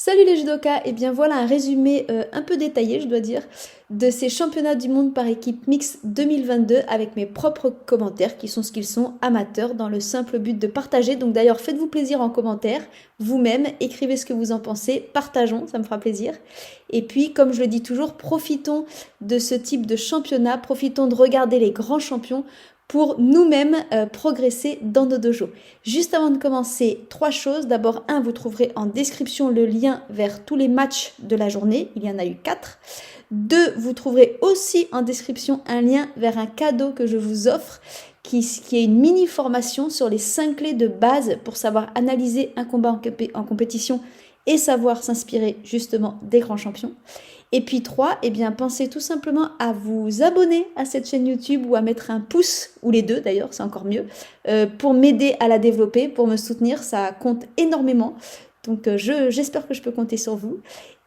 Salut les judokas, et bien voilà un résumé un peu détaillé je dois dire de ces championnats du monde par équipe mixte 2022 avec mes propres commentaires qui sont ce qu'ils sont, amateurs dans le simple but de partager. Donc d'ailleurs faites-vous plaisir en commentaire, vous-même, écrivez ce que vous en pensez, partageons, ça me fera plaisir. Et puis comme je le dis toujours, profitons de ce type de championnat, profitons de regarder les grands champions pour nous-mêmes progresser dans nos dojos. Juste avant de commencer, 3 choses. D'abord, vous trouverez en description le lien vers tous les matchs de la journée. Il y en a eu 4. 2, vous trouverez aussi en description un lien vers un cadeau que je vous offre, qui est une mini formation sur les 5 clés de base pour savoir analyser un combat en compétition et savoir s'inspirer justement des grands champions. Et puis 3, pensez tout simplement à vous abonner à cette chaîne YouTube ou à mettre un pouce, ou les deux d'ailleurs, c'est encore mieux, pour m'aider à la développer, pour me soutenir, ça compte énormément. Donc j'espère que je peux compter sur vous.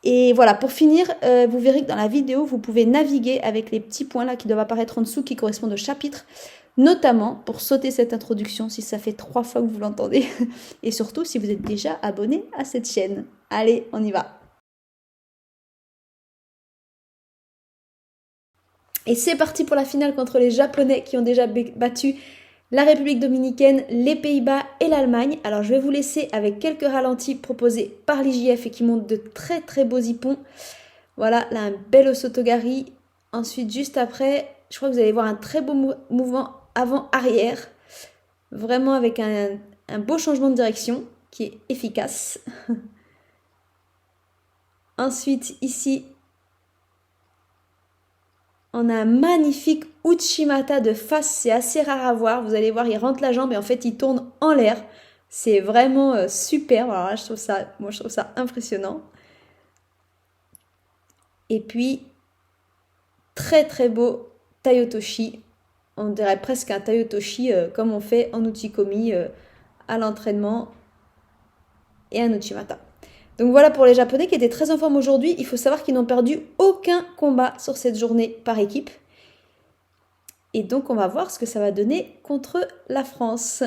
Et voilà, pour finir, vous verrez que dans la vidéo, vous pouvez naviguer avec les petits points là qui doivent apparaître en dessous, qui correspondent au chapitre, notamment pour sauter cette introduction si ça fait 3 fois que vous l'entendez, et surtout si vous êtes déjà abonné à cette chaîne. Allez, on y va! Et c'est parti pour la finale contre les Japonais qui ont déjà battu la République dominicaine, les Pays-Bas et l'Allemagne. Alors je vais vous laisser avec quelques ralentis proposés par l'IJF et qui montrent de très très beaux hippons. Voilà, là un bel osotogari. Ensuite, juste après, je crois que vous allez voir un très beau mouvement avant-arrière. Vraiment avec un beau changement de direction qui est efficace. Ensuite, ici, on a un magnifique Uchimata de face, c'est assez rare à voir. Vous allez voir, il rentre la jambe et en fait, il tourne en l'air. C'est vraiment super. Alors là, je trouve ça impressionnant. Et puis, très très beau Tayotoshi. On dirait presque un Tayotoshi comme on fait en Uchikomi à l'entraînement et un Uchimata. Donc voilà pour les Japonais qui étaient très en forme aujourd'hui. Il faut savoir qu'ils n'ont perdu aucun combat sur cette journée par équipe. Et donc on va voir ce que ça va donner contre la France.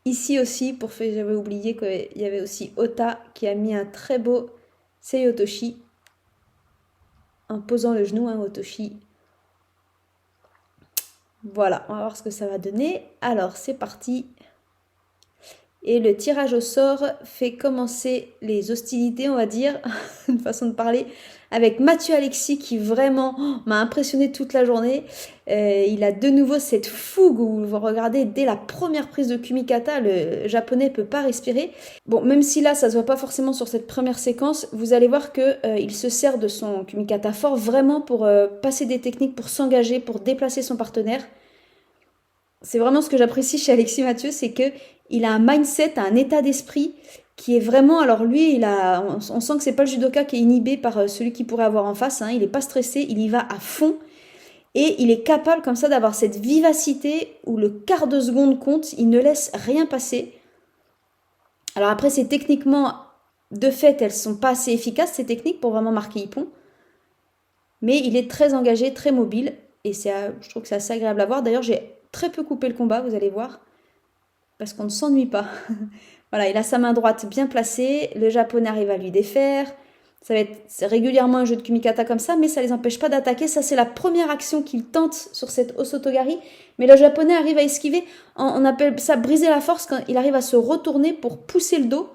Ici aussi, j'avais oublié qu'il y avait aussi Ota qui a mis un très beau Seiyotoshi en posant le genou, Otoshi. Voilà, on va voir ce que ça va donner. Alors c'est parti. Et le tirage au sort fait commencer les hostilités, on va dire, une façon de parler, avec Mathieu Alexis qui vraiment m'a impressionné toute la journée. Il a de nouveau cette fougue où vous regardez dès la première prise de Kumikata, le japonais peut pas respirer. Bon, même si là ça se voit pas forcément sur cette première séquence, vous allez voir que il se sert de son Kumikata fort vraiment pour passer des techniques, pour s'engager, pour déplacer son partenaire. C'est vraiment ce que j'apprécie chez Alexis Mathieu, c'est que il a un mindset, un état d'esprit qui est vraiment... Alors lui, on sent que c'est pas le judoka qui est inhibé par celui qu'il pourrait avoir en face. Hein, il n'est pas stressé, il y va à fond. Et il est capable comme ça d'avoir cette vivacité où le quart de seconde compte, il ne laisse rien passer. Alors après, c'est techniquement, de fait, elles sont pas assez efficaces, ces techniques, pour vraiment marquer Ippon. Mais il est très engagé, très mobile. Et je trouve que c'est assez agréable à voir. D'ailleurs, j'ai très peu coupé le combat, vous allez voir. Parce qu'on ne s'ennuie pas. Voilà, il a sa main droite bien placée, le japonais arrive à lui défaire. Ça va être régulièrement un jeu de kumikata comme ça, mais ça ne les empêche pas d'attaquer. Ça, c'est la première action qu'il tente sur cette osotogari. Mais le japonais arrive à esquiver. On appelle ça briser la force quand il arrive à se retourner pour pousser le dos.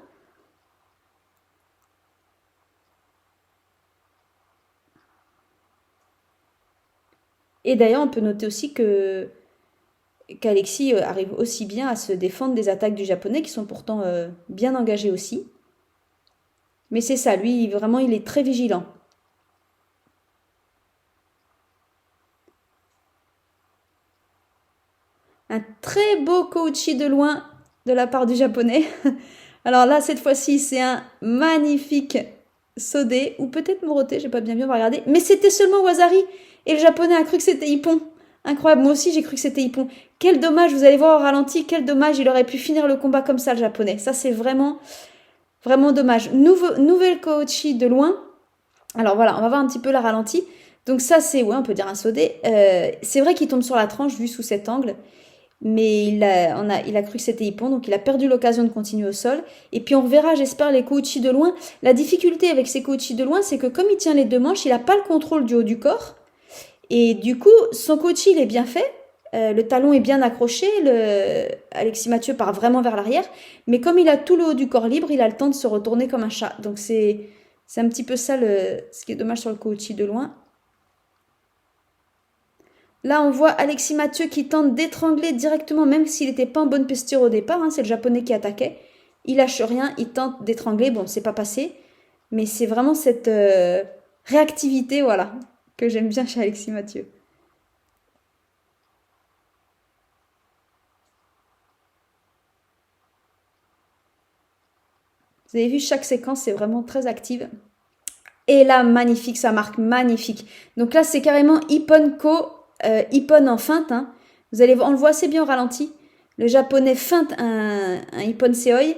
Et d'ailleurs, on peut noter aussi qu'Alexis arrive aussi bien à se défendre des attaques du japonais qui sont pourtant bien engagées aussi. Mais c'est ça, lui, vraiment, il est très vigilant. Un très beau Kouchi de loin de la part du japonais. Alors là, cette fois-ci, c'est un magnifique Sodé, ou peut-être Moroté, j'ai pas bien vu, on va regarder. Mais c'était seulement Wazari, et le japonais a cru que c'était Ippon. Incroyable, moi aussi j'ai cru que c'était Ippon. Quel dommage, vous allez voir au ralenti, quel dommage, il aurait pu finir le combat comme ça, le japonais. Ça, c'est vraiment, vraiment dommage. Nouvelle Kouchi de loin. Alors voilà, on va voir un petit peu la ralenti. Donc ça, c'est, ouais, on peut dire un Sodé. C'est vrai qu'il tombe sur la tranche, vu sous cet angle. Mais il a cru que c'était Ippon, donc il a perdu l'occasion de continuer au sol. Et puis on reverra, j'espère, les Kouchi de loin. La difficulté avec ces Kouchi de loin, c'est que comme il tient les deux manches, il n'a pas le contrôle du haut du corps. Et du coup, son Kouchi, il est bien fait. Le talon est bien accroché. Alexis Mathieu part vraiment vers l'arrière. Mais comme il a tout le haut du corps libre, il a le temps de se retourner comme un chat. Donc c'est un petit peu ça ce qui est dommage sur le Kouchi de loin. Là, on voit Alexis Mathieu qui tente d'étrangler directement, même s'il n'était pas en bonne posture au départ. Hein, c'est le Japonais qui attaquait. Il lâche rien, il tente d'étrangler. Bon, c'est pas passé. Mais c'est vraiment cette réactivité, voilà, que j'aime bien chez Alexis Mathieu. Vous avez vu, chaque séquence est vraiment très active. Et là, magnifique, ça marque magnifique. Donc là, c'est carrément Ippon Ko, Ippon en feinte. Hein. On le voit assez bien au ralenti. Le japonais feinte un Ippon Seoi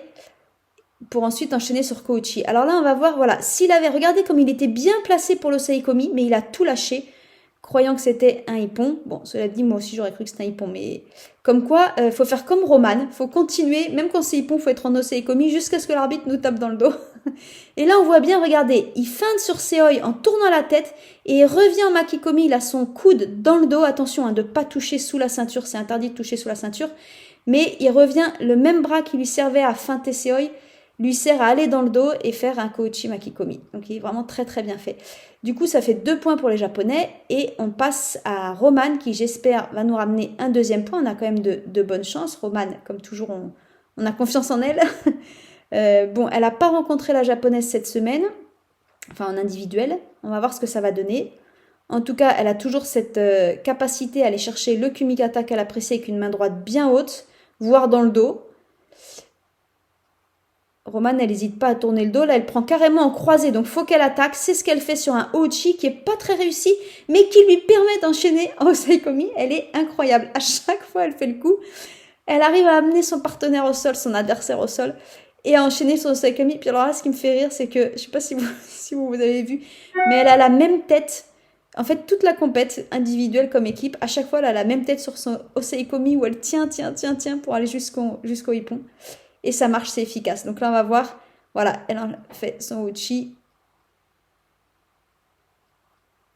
pour ensuite enchaîner sur Kouchi. Alors là, on va voir, voilà, regardé comme il était bien placé pour le Seikomi, mais il a tout lâché, croyant que c'était un Ippon. Bon, cela dit, moi aussi, j'aurais cru que c'était un Ippon, mais comme quoi, faut faire comme Roman, faut continuer, même quand c'est Ippon, faut être en Seikomi jusqu'à ce que l'arbitre nous tape dans le dos. Et là, on voit bien, regardez, il feinte sur Seoi en tournant la tête et il revient en Makikomi, il a son coude dans le dos. Attention de ne pas toucher sous la ceinture, c'est interdit de toucher sous la ceinture. Mais il revient, le même bras qui lui servait à feinter Seoi, lui sert à aller dans le dos et faire un Kouchi Makikomi. Donc il est vraiment très très bien fait. Du coup, ça fait 2 points pour les Japonais et on passe à Roman qui, j'espère, va nous ramener un deuxième point. On a quand même de bonnes chances. Roman, comme toujours, on a confiance en elle. Bon, elle n'a pas rencontré la japonaise cette semaine, enfin en individuel. On va voir ce que ça va donner. En tout cas, elle a toujours cette capacité à aller chercher le kumikata qu'elle apprécie avec une main droite bien haute, voire dans le dos. Romane, elle n'hésite pas à tourner le dos. Là, elle prend carrément en croisée, donc faut qu'elle attaque. C'est ce qu'elle fait sur un Ouchi qui est pas très réussi, mais qui lui permet d'enchaîner en Osaikomi. Elle est incroyable. À chaque fois, elle fait le coup. Elle arrive à amener son partenaire au sol, son adversaire au sol, et à enchaîner son Osaikomi. Puis alors là, ce qui me fait rire, c'est que, je sais pas si vous avez vu, mais elle a la même tête. En fait, toute la compète, individuelle comme équipe, à chaque fois, elle a la même tête sur son Osaikomi où elle tient pour aller jusqu'au Ippon. Et ça marche, c'est efficace. Donc là, on va voir, voilà, elle en fait son Uchi.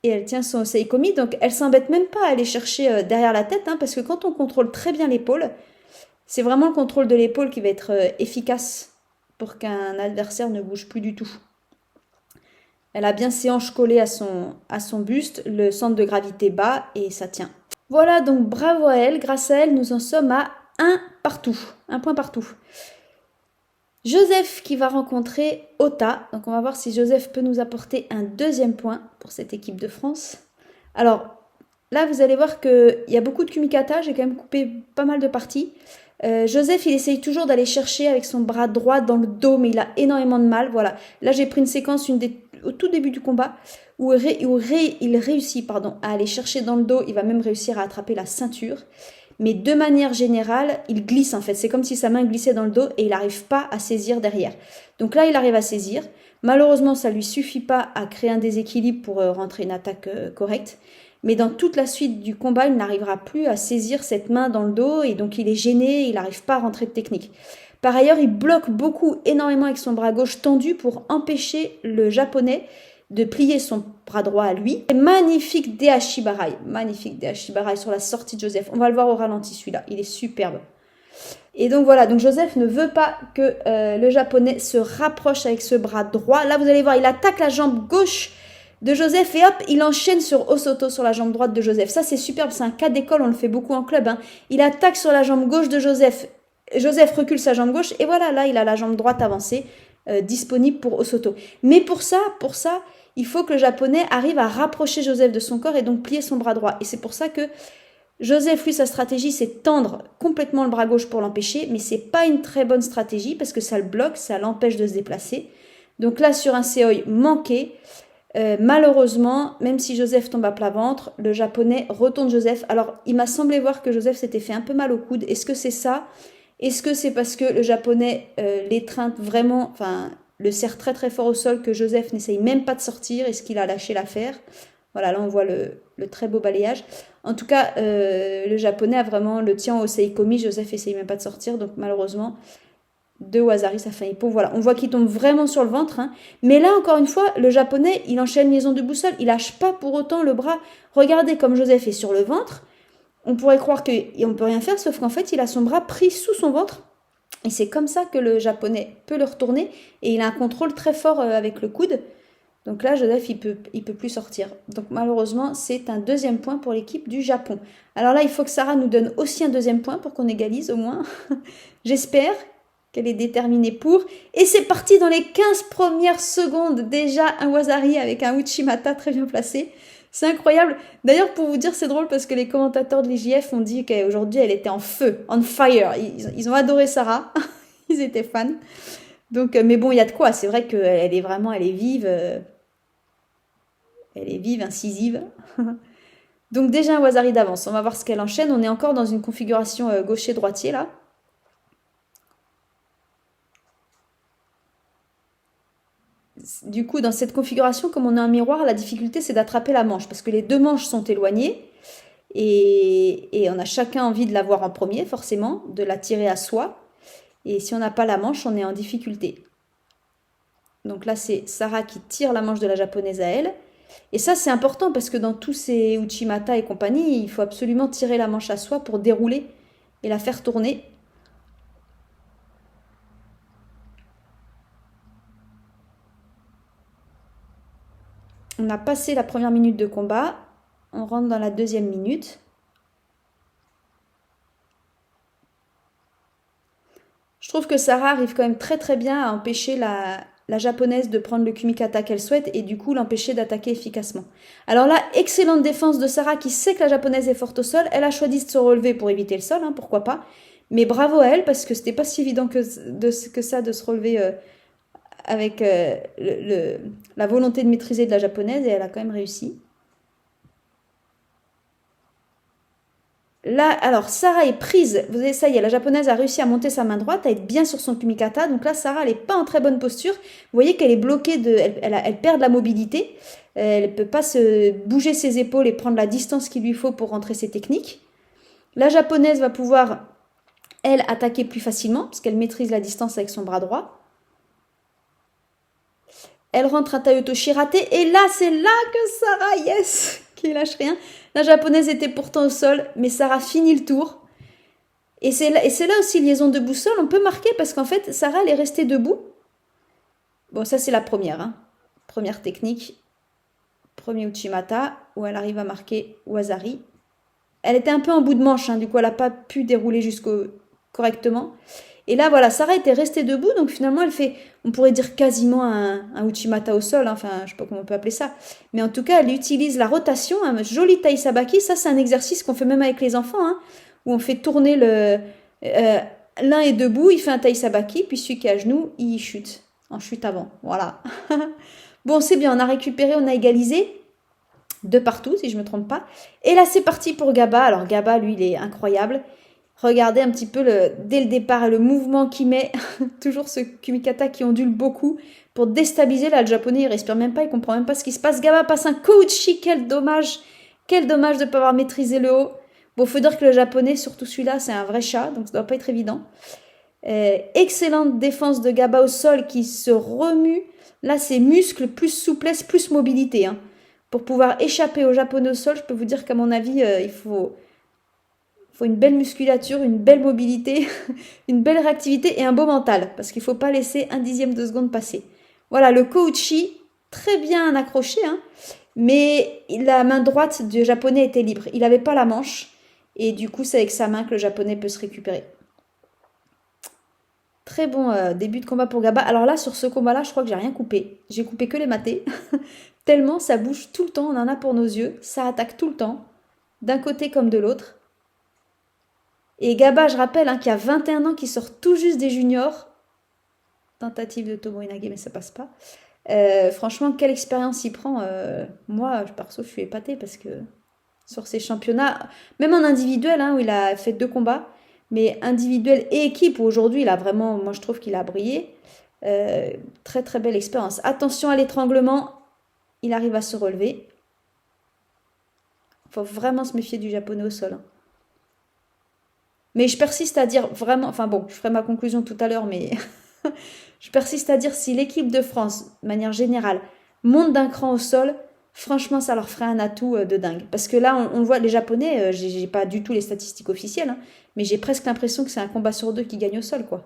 Et elle tient son Osaikomi. Donc elle s'embête même pas à aller chercher derrière la tête, hein, parce que quand on contrôle très bien l'épaule, c'est vraiment le contrôle de l'épaule qui va être efficace pour qu'un adversaire ne bouge plus du tout. Elle a bien ses hanches collées à son buste, le centre de gravité bas, et ça tient. Voilà, donc bravo à elle. Grâce à elle, nous en sommes à un point partout. Joseph qui va rencontrer Ota. Donc on va voir si Joseph peut nous apporter un deuxième point pour cette équipe de France. Alors là, vous allez voir qu'il y a beaucoup de kumikata. J'ai quand même coupé pas mal de parties. Joseph, il essaye toujours d'aller chercher avec son bras droit dans le dos, mais il a énormément de mal. Voilà. Là, j'ai pris une séquence au tout début du combat où il réussit à aller chercher dans le dos. Il va même réussir à attraper la ceinture. Mais de manière générale, il glisse en fait. C'est comme si sa main glissait dans le dos et il n'arrive pas à saisir derrière. Donc là, il arrive à saisir. Malheureusement, ça ne lui suffit pas à créer un déséquilibre pour rentrer une attaque correcte. Mais dans toute la suite du combat, il n'arrivera plus à saisir cette main dans le dos et donc il est gêné, il n'arrive pas à rentrer de technique. Par ailleurs, il bloque énormément avec son bras gauche tendu pour empêcher le japonais de plier son bras droit à lui. Magnifique Deashibarai sur la sortie de Joseph. On va le voir au ralenti celui-là, il est superbe. Et donc voilà, donc Joseph ne veut pas que le japonais se rapproche avec ce bras droit. Là vous allez voir, il attaque la jambe gauche de Joseph et hop, il enchaîne sur Osoto sur la jambe droite de Joseph. Ça c'est superbe, c'est un cas d'école, on le fait beaucoup en club. Hein. Il attaque sur la jambe gauche de Joseph. Joseph recule sa jambe gauche et voilà, là il a la jambe droite avancée disponible pour Osoto. Mais pour ça, il faut que le japonais arrive à rapprocher Joseph de son corps et donc plier son bras droit. Et c'est pour ça que Joseph, lui, sa stratégie, c'est tendre complètement le bras gauche pour l'empêcher, mais c'est pas une très bonne stratégie parce que ça le bloque, ça l'empêche de se déplacer. Donc là, sur un Seoi manqué, malheureusement, même si Joseph tombe à plat ventre, le japonais retourne Joseph. Alors, il m'a semblé voir que Joseph s'était fait un peu mal au coude. Est-ce que c'est ça ? Est-ce que c'est parce que le japonais l'étreinte vraiment, le serre très très fort au sol que Joseph n'essaye même pas de sortir? Est-ce qu'il a lâché l'affaire? Voilà, là on voit le très beau balayage. En tout cas, le japonais a vraiment le tien au seikomi. Joseph essaye même pas de sortir, donc malheureusement, de Wazari, ça fait un hippon. Voilà, on voit qu'il tombe vraiment sur le ventre. Hein. Mais là, encore une fois, le japonais, il enchaîne liaison de boussole. Il lâche pas pour autant le bras. Regardez comme Joseph est sur le ventre. On pourrait croire qu'on ne peut rien faire, sauf qu'en fait, il a son bras pris sous son ventre. Et c'est comme ça que le japonais peut le retourner. Et il a un contrôle très fort avec le coude. Donc là, Joseph, il peut plus sortir. Donc malheureusement, c'est un deuxième point pour l'équipe du Japon. Alors là, il faut que Sarah nous donne aussi un deuxième point pour qu'on égalise au moins. J'espère qu'elle est déterminée pour. Et c'est parti dans les 15 premières secondes. Déjà un Wazari avec un Uchimata très bien placé. C'est incroyable. D'ailleurs, pour vous dire, c'est drôle parce que les commentateurs de l'IJF ont dit qu'aujourd'hui, elle était en feu, on fire. Ils ont adoré Sarah. Ils étaient fans. Donc, mais bon, il y a de quoi. C'est vrai qu'elle est vraiment, elle est vive. Elle est vive, incisive. Donc déjà un Wazari d'avance. On va voir ce qu'elle enchaîne. On est encore dans une configuration gaucher-droitier là. Du coup, dans cette configuration, comme on a un miroir, la difficulté c'est d'attraper la manche parce que les deux manches sont éloignées et on a chacun envie de la voir en premier, forcément, de la tirer à soi. Et si on n'a pas la manche, on est en difficulté. Donc là, c'est Sarah qui tire la manche de la japonaise à elle. Et ça, c'est important parce que dans tous ces Uchimata et compagnie, il faut absolument tirer la manche à soi pour dérouler et la faire tourner. On a passé la première minute de combat. On rentre dans la deuxième minute. Je trouve que Sarah arrive quand même très très bien à empêcher la japonaise de prendre le kumikata qu'elle souhaite et du coup l'empêcher d'attaquer efficacement. Alors là, excellente défense de Sarah qui sait que la japonaise est forte au sol. Elle a choisi de se relever pour éviter le sol, hein, pourquoi pas. Mais bravo à elle parce que c'était pas si évident que ça de se relever avec la volonté de maîtriser de la japonaise et elle a quand même réussi. Là, alors, Sarah est prise. Vous voyez, ça y est, la japonaise a réussi à monter sa main droite, à être bien sur son kumikata. Donc là, Sarah, elle n'est pas en très bonne posture. Vous voyez qu'elle est bloquée, elle perd de la mobilité. Elle ne peut pas se bouger ses épaules et prendre la distance qu'il lui faut pour rentrer ses techniques. La japonaise va pouvoir, elle, attaquer plus facilement, parce qu'elle maîtrise la distance avec son bras droit. Elle rentre un Tayotoshi raté. Et là, c'est là que Sarah, yes, qui lâche rien. La japonaise était pourtant au sol, mais Sarah finit le tour. Et c'est là aussi liaison de boussole. On peut marquer parce qu'en fait, Sarah, elle est restée debout. Bon, ça, c'est la première. Hein. Première technique. Premier Uchimata, où elle arrive à marquer Wazari. Elle était un peu en bout de manche, hein, du coup, elle n'a pas pu dérouler correctement. Et là, voilà, Sarah était restée debout, donc finalement, elle fait, on pourrait dire quasiment un Uchimata au sol, hein, enfin, je ne sais pas comment on peut appeler ça. Mais en tout cas, elle utilise la rotation, un joli taisabaki. Ça, c'est un exercice qu'on fait même avec les enfants, hein, où on fait tourner l'un est debout, il fait un taisabaki, puis celui qui est à genoux, il chute, en chute avant. Voilà. Bon, c'est bien, on a récupéré, on a égalisé. De partout, si je ne me trompe pas. Et là, c'est parti pour Gaba. Alors, Gaba, lui, il est incroyable. Regardez un petit peu dès le départ le mouvement qu'il met. Toujours ce kumikata qui ondule beaucoup pour déstabiliser. Là, le japonais, il respire même pas, il comprend même pas ce qui se passe. Gaba passe un Kouchi, quel dommage. Quel dommage de ne pas avoir maîtrisé le haut. Bon, faut dire que le japonais, surtout celui-là, c'est un vrai chat, donc ça doit pas être évident. Excellente défense de Gaba au sol qui se remue. Là, c'est muscles, plus souplesse, plus mobilité. Hein. Pour pouvoir échapper au japonais au sol, je peux vous dire qu'à mon avis, il faut une belle musculature, une belle mobilité, une belle réactivité et un beau mental. Parce qu'il ne faut pas laisser un dixième de seconde passer. Voilà, le Kouchi, très bien accroché. Hein, mais la main droite du japonais était libre. Il n'avait pas la manche. Et du coup, c'est avec sa main que le japonais peut se récupérer. Très bon début de combat pour Gaba. Alors là, sur ce combat-là, je crois que j'ai rien coupé. J'ai coupé que les matés. Tellement ça bouge tout le temps, on en a pour nos yeux. Ça attaque tout le temps, d'un côté comme de l'autre. Et Gaba, je rappelle, hein, qui a 21 ans, qui sort tout juste des juniors. Tentative de Tomo Inage, mais ça passe pas. Franchement, quelle expérience il prend. Moi, perso, je suis épatée parce que sur ces championnats, même en individuel, hein, où il a fait 2 combats, mais individuel et équipe, où aujourd'hui, il a vraiment, moi je trouve qu'il a brillé. Très très belle expérience. Attention à l'étranglement, il arrive à se relever. Faut vraiment se méfier du japonais au sol, hein. Mais je persiste à dire vraiment, enfin bon, je ferai ma conclusion tout à l'heure, mais je persiste à dire si l'équipe de France, de manière générale, monte d'un cran au sol, franchement, ça leur ferait un atout de dingue. Parce que là, on voit les Japonais, j'ai pas du tout les statistiques officielles, hein, mais j'ai presque l'impression que c'est un combat sur deux qui gagne au sol, quoi.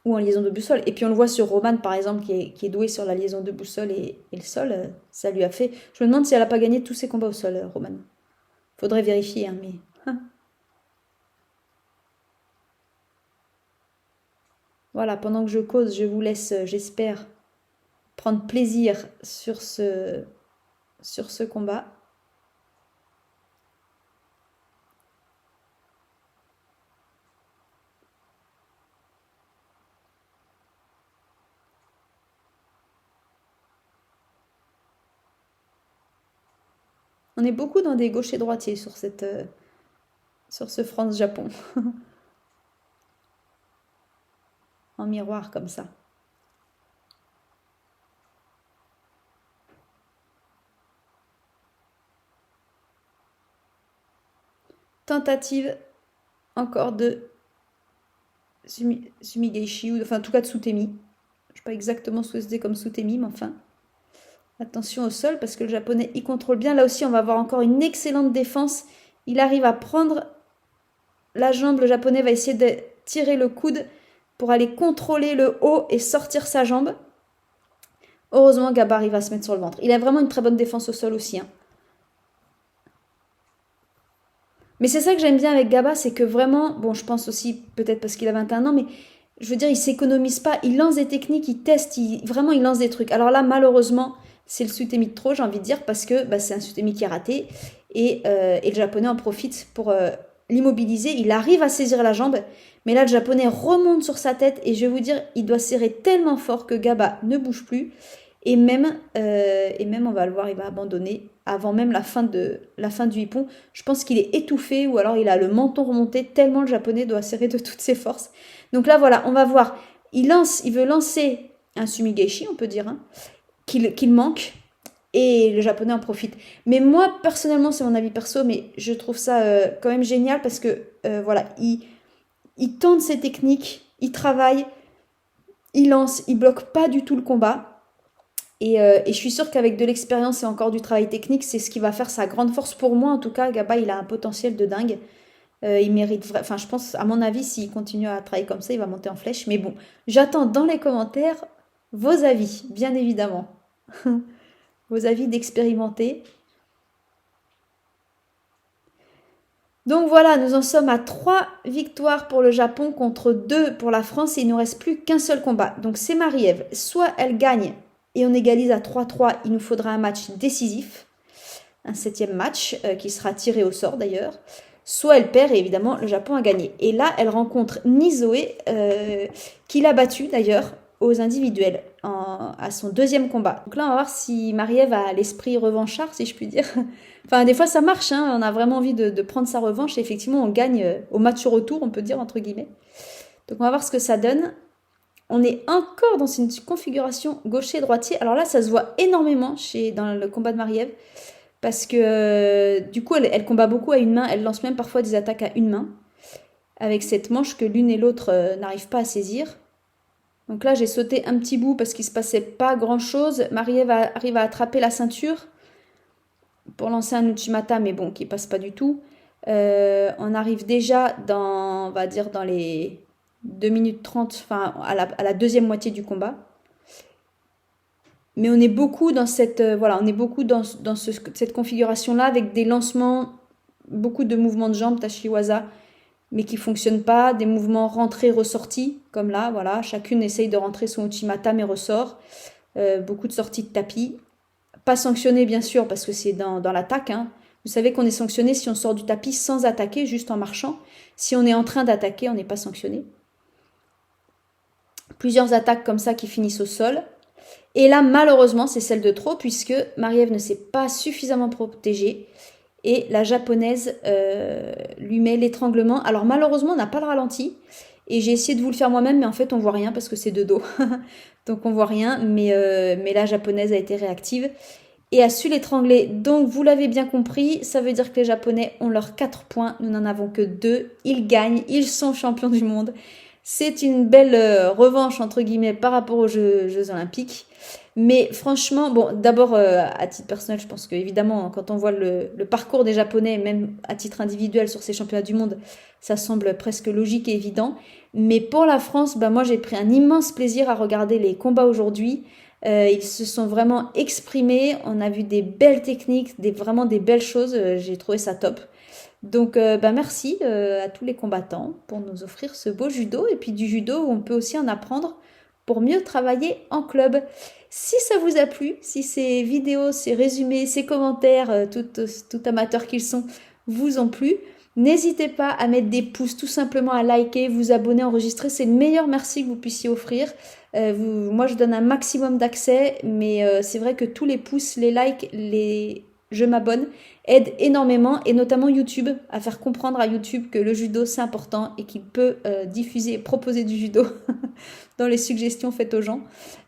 Ou en liaison de boussole. Et puis on le voit sur Romane, par exemple, qui est douée sur la liaison de boussole et le sol. Ça lui a fait. Je me demande si elle n'a pas gagné tous ses combats au sol, Romane. Faudrait vérifier, hein, mais. Voilà, pendant que je cause, je vous laisse, j'espère, prendre plaisir sur ce combat. On est beaucoup dans des gauchers droitiers sur ce France-Japon. En miroir comme ça. Tentative encore de Sumigeishi, ou enfin en tout cas de Sutemi. Je ne sais pas exactement ce que c'était comme Sutemi, mais enfin. Attention au sol parce que le japonais il contrôle bien. Là aussi on va avoir encore une excellente défense. Il arrive à prendre la jambe. Le japonais va essayer de tirer le coude pour aller contrôler le haut et sortir sa jambe. Heureusement Gaba arrive à se mettre sur le ventre. Il a vraiment une très bonne défense au sol aussi, hein. Mais c'est ça que j'aime bien avec Gaba, c'est que vraiment, bon je pense aussi peut-être parce qu'il a 21 ans, mais je veux dire il s'économise pas, il lance des techniques, il teste, vraiment il lance des trucs. Alors là malheureusement c'est le Sutemi de trop, j'ai envie de dire, parce que bah, c'est un Sutemi qui est raté et le japonais en profite pour l'immobiliser. Il arrive à saisir la jambe, mais là le japonais remonte sur sa tête et je vais vous dire, il doit serrer tellement fort que Gaba ne bouge plus et même on va le voir, il va abandonner avant même la fin du hippon. Je pense qu'il est étouffé ou alors il a le menton remonté tellement le japonais doit serrer de toutes ses forces. Donc là voilà, on va voir, il veut lancer un Sumigeishi, on peut dire, hein, qu'il manque et le japonais en profite. Mais moi, personnellement, c'est mon avis perso, mais je trouve ça quand même génial parce que voilà, il tente ses techniques, il travaille, il lance, il bloque pas du tout le combat. Et je suis sûre qu'avec de l'expérience et encore du travail technique, c'est ce qui va faire sa grande force pour moi. En tout cas, Gaba, il a un potentiel de dingue. Il mérite enfin, je pense, à mon avis, s'il continue à travailler comme ça, il va monter en flèche. Mais bon, j'attends dans les commentaires vos avis, bien évidemment. Vos avis d'expérimenter. Donc voilà, nous en sommes à 3 victoires pour le Japon contre 2 pour la France et il ne nous reste plus qu'un seul combat. Donc c'est Marie-Ève. Soit elle gagne et on égalise à 3-3, il nous faudra un match décisif, un 7e match qui sera tiré au sort d'ailleurs. Soit elle perd et évidemment le Japon a gagné. Et là, elle rencontre Nizoé qui l'a battue d'ailleurs aux individuels à son 2e combat. Donc là, on va voir si Marie-Ève a l'esprit revanchard, si je puis dire. Enfin, des fois, ça marche, hein. On a vraiment envie de prendre sa revanche et effectivement, on gagne au match retour, on peut dire, entre guillemets. Donc, on va voir ce que ça donne. On est encore dans une configuration gaucher-droitier. Alors là, ça se voit énormément dans le combat de Marie-Ève parce que du coup, elle combat beaucoup à une main. Elle lance même parfois des attaques à une main avec cette manche que l'une et l'autre n'arrivent pas à saisir. Donc là, j'ai sauté un petit bout parce qu'il ne se passait pas grand-chose. Marie-Ève arrive à attraper la ceinture pour lancer un Uchimata, mais bon, qui passe pas du tout. On arrive déjà on va dire, dans les 2 minutes 30, enfin, à la deuxième moitié du combat. Mais on est beaucoup dans cette configuration-là, avec des lancements, beaucoup de mouvements de jambes, Tashiwaza, mais qui ne fonctionnent pas, des mouvements rentrés-ressortis, comme là, voilà, chacune essaye de rentrer son Uchimata, mais ressort. Beaucoup de sorties de tapis. Pas sanctionné, bien sûr, parce que c'est dans l'attaque, hein. Vous savez qu'on est sanctionné si on sort du tapis sans attaquer, juste en marchant. Si on est en train d'attaquer, on n'est pas sanctionné. Plusieurs attaques comme ça qui finissent au sol. Et là, malheureusement, c'est celle de trop, puisque Marie-Ève ne s'est pas suffisamment protégée. Et la japonaise lui met l'étranglement. Alors malheureusement, on n'a pas le ralenti. Et j'ai essayé de vous le faire moi-même, mais en fait, on voit rien parce que c'est de dos. Donc on voit rien, mais la japonaise a été réactive. et a su l'étrangler. Donc vous l'avez bien compris, ça veut dire que les Japonais ont leurs 4 points, nous n'en avons que 2. Ils gagnent, ils sont champions du monde. C'est une belle revanche entre guillemets par rapport aux Jeux Olympiques. Mais franchement, bon, d'abord à titre personnel, je pense que évidemment, quand on voit le parcours des Japonais, même à titre individuel sur ces championnats du monde, ça semble presque logique et évident. Mais pour la France, bah, moi j'ai pris un immense plaisir à regarder les combats aujourd'hui. Ils se sont vraiment exprimés, on a vu des belles techniques, vraiment des belles choses, j'ai trouvé ça top. Donc bah merci à tous les combattants pour nous offrir ce beau judo et puis du judo où on peut aussi en apprendre pour mieux travailler en club. Si ça vous a plu, si ces vidéos, ces résumés, ces commentaires, tout amateurs qu'ils sont, vous ont plu, n'hésitez pas à mettre des pouces, tout simplement à liker, vous abonner, enregistrer. C'est le meilleur merci que vous puissiez offrir. Moi, je donne un maximum d'accès, mais c'est vrai que tous les pouces, les likes, je m'abonne, aident énormément, et notamment YouTube, à faire comprendre à YouTube que le judo, c'est important et qu'il peut diffuser et proposer du judo dans les suggestions faites aux gens.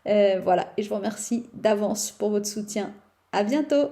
Voilà, et je vous remercie d'avance pour votre soutien. À bientôt!